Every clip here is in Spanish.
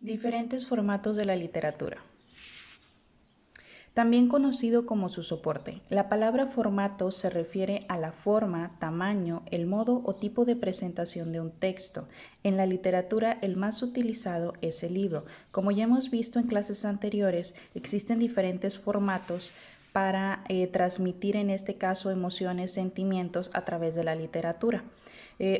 Diferentes formatos de la literatura. También conocido como su soporte. La palabra formato se refiere a la forma, tamaño, el modo o tipo de presentación de un texto. En la literatura, el más utilizado es el libro. Como ya hemos visto en clases anteriores, existen diferentes formatos para transmitir, en este caso, emociones, sentimientos a través de la literatura.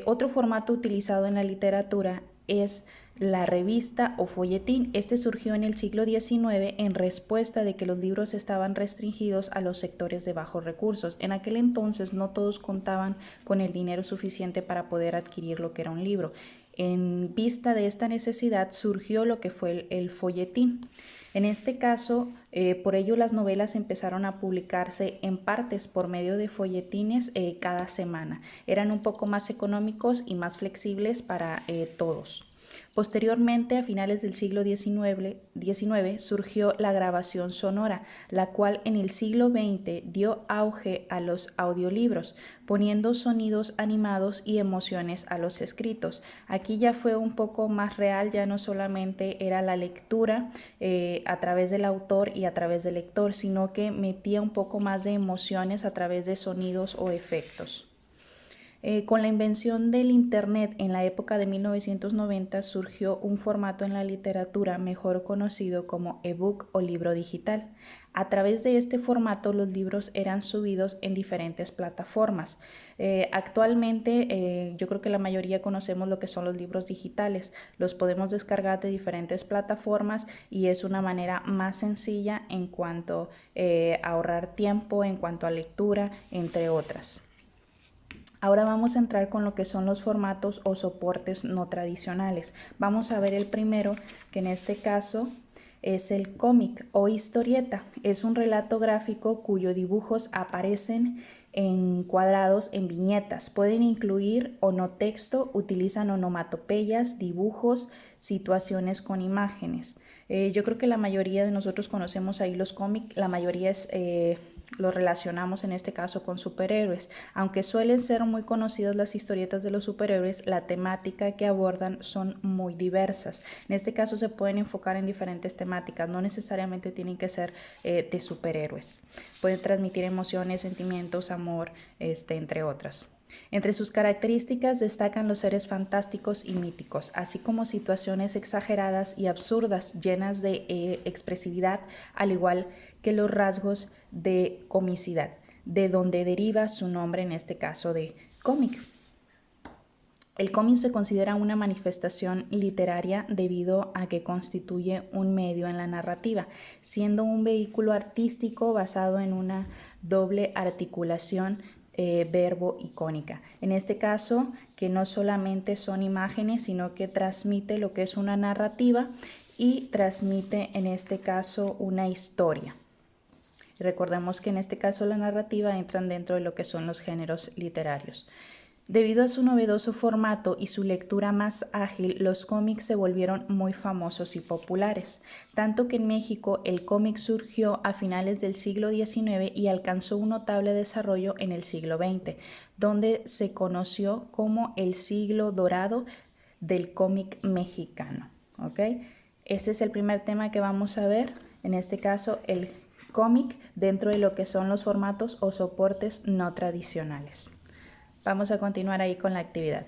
Otro formato utilizado en la literatura es la revista o folletín. Este surgió en el siglo XIX en respuesta de que los libros estaban restringidos a los sectores de bajos recursos. En aquel entonces no todos contaban con el dinero suficiente para poder adquirir lo que era un libro. En vista de esta necesidad surgió lo que fue el folletín. En este caso, por ello las novelas empezaron a publicarse en partes por medio de folletines cada semana. Eran un poco más económicos y más flexibles para todos. Posteriormente, a finales del siglo XIX, surgió la grabación sonora, la cual en el siglo XX dio auge a los audiolibros, poniendo sonidos animados y emociones a los escritos. Aquí ya fue un poco más real, ya no solamente era la lectura a través del autor y a través del lector, sino que metía un poco más de emociones a través de sonidos o efectos. Con la invención del Internet en la época de 1990 surgió un formato en la literatura mejor conocido como ebook o libro digital. A través de este formato los libros eran subidos en diferentes plataformas. Actualmente yo creo que la mayoría conocemos lo que son los libros digitales. Los podemos descargar de diferentes plataformas y es una manera más sencilla en cuanto a ahorrar tiempo, en cuanto a lectura, entre otras. Ahora vamos a entrar con lo que son los formatos o soportes no tradicionales. Vamos a ver el primero, que en este caso es el cómic o historieta. Es un relato gráfico cuyos dibujos aparecen encuadrados en viñetas. Pueden incluir o no texto, utilizan onomatopeyas, dibujos, situaciones con imágenes. Yo creo que la mayoría de nosotros conocemos ahí los cómics, la mayoría lo relacionamos en este caso con superhéroes. Aunque suelen ser muy conocidas las historietas de los superhéroes, la temática que abordan son muy diversas. En este caso se pueden enfocar en diferentes temáticas, no necesariamente tienen que ser de superhéroes. Pueden transmitir emociones, sentimientos, amor, entre otras. Entre sus características destacan los seres fantásticos y míticos, así como situaciones exageradas y absurdas, llenas de expresividad, al igual que los rasgos de comicidad, de donde deriva su nombre, en este caso de cómic. El cómic se considera una manifestación literaria debido a que constituye un medio en la narrativa, siendo un vehículo artístico basado en una doble articulación verbo icónica. En este caso, que no solamente son imágenes, sino que transmite lo que es una narrativa y transmite en este caso una historia. Recordemos que en este caso la narrativa entran dentro de lo que son los géneros literarios. Debido a su novedoso formato y su lectura más ágil, los cómics se volvieron muy famosos y populares, tanto que en México el cómic surgió a finales del siglo XIX y alcanzó un notable desarrollo en el siglo XX, donde se conoció como el siglo dorado del cómic mexicano. ¿Okay? Este es el primer tema que vamos a ver, en este caso el cómic dentro de lo que son los formatos o soportes no tradicionales. Vamos a continuar ahí con la actividad.